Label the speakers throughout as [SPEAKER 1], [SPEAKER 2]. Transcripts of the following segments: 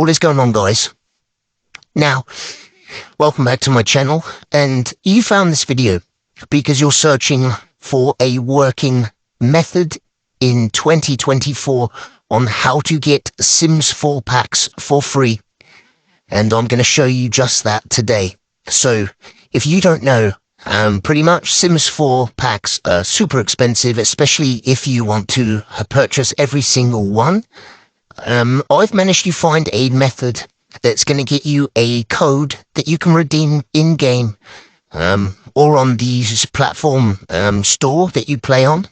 [SPEAKER 1] All is going on, guys. Now, welcome back to my channel, and you found this video because you're searching for a working method in 2024 on how to get Sims 4 packs for free, and I'm going to show you just that today. So, if you don't know, pretty much Sims 4 packs are super expensive, especially if you want to purchase every single one. I've managed to find a method that's going to get you a code that you can redeem in-game, or on the platform store that you play on.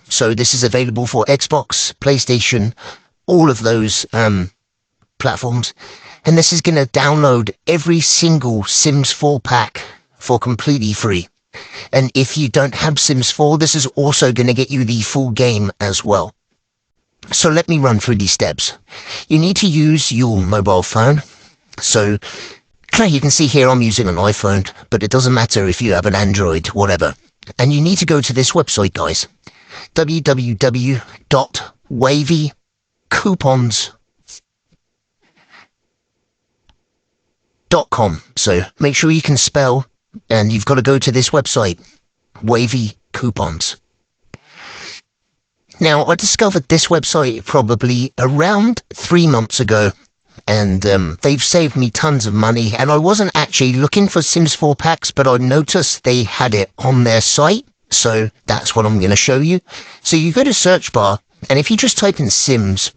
[SPEAKER 1] So this is available for Xbox, PlayStation, all of those platforms. And this is going to download every single Sims 4 pack for completely free. And if you don't have Sims 4, this is also going to get you the full game as well. So let me run through these steps. You need to use your mobile phone. So you can see here I'm using an iPhone, but it doesn't matter if you have an Android, whatever. And you need to go to this website, guys. www.wavycoupons.com. So make sure you can spell, and you've got to go to this website, Wavy Coupons. Now, I discovered this website probably around 3 months ago, and they've saved me tons of money, and I wasn't actually looking for Sims 4 packs, but I noticed they had it on their site, so that's what I'm going to show you. So you go to search bar, and if you just type in Sims,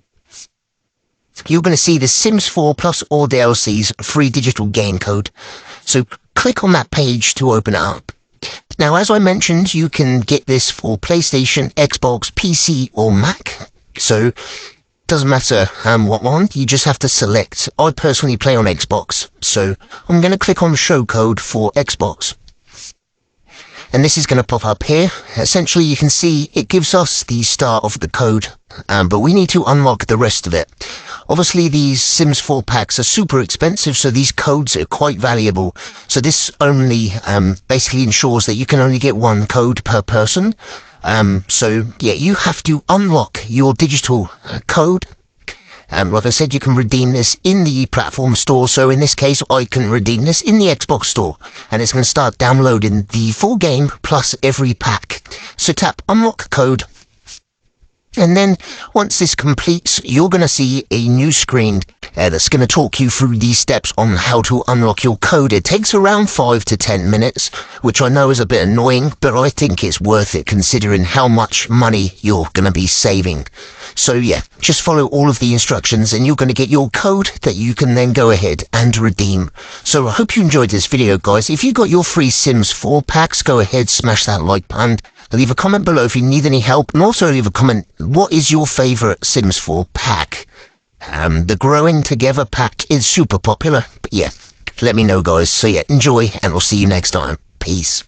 [SPEAKER 1] you're going to see the Sims 4 plus all DLCs free digital game code. So click on that page to open it up. Now, as I mentioned, you can get this for PlayStation, Xbox, PC, or Mac. So, it doesn't matter what one, you just have to select. I personally play on Xbox, so I'm going to click on show code for Xbox. And this is going to pop up here. Essentially, you can see it gives us the start of the code, but we need to unlock the rest of it. Obviously, these Sims 4 packs are super expensive, so these codes are quite valuable. So this only basically ensures that you can only get one code per person. So, yeah, you have to unlock your digital code. Like I said, you can redeem this in the platform store. So in this case, I can redeem this in the Xbox store. And it's going to start downloading the full game plus every pack. So tap unlock code. And then once this completes, you're going to see a new screen that's going to talk you through these steps on how to unlock your code. It takes around 5 to 10 minutes, which I know is a bit annoying, but I think it's worth it considering how much money you're going to be saving. So yeah, just follow all of the instructions and you're going to get your code that you can then go ahead and redeem. So I hope you enjoyed this video, guys. If you got your free Sims 4 packs, go ahead, smash that like button. Leave a comment below if you need any help, and also leave a comment, what is your favorite Sims 4 pack? The Growing Together pack is super popular, but yeah, let me know, guys. So yeah, enjoy, and I'll see you next time. Peace.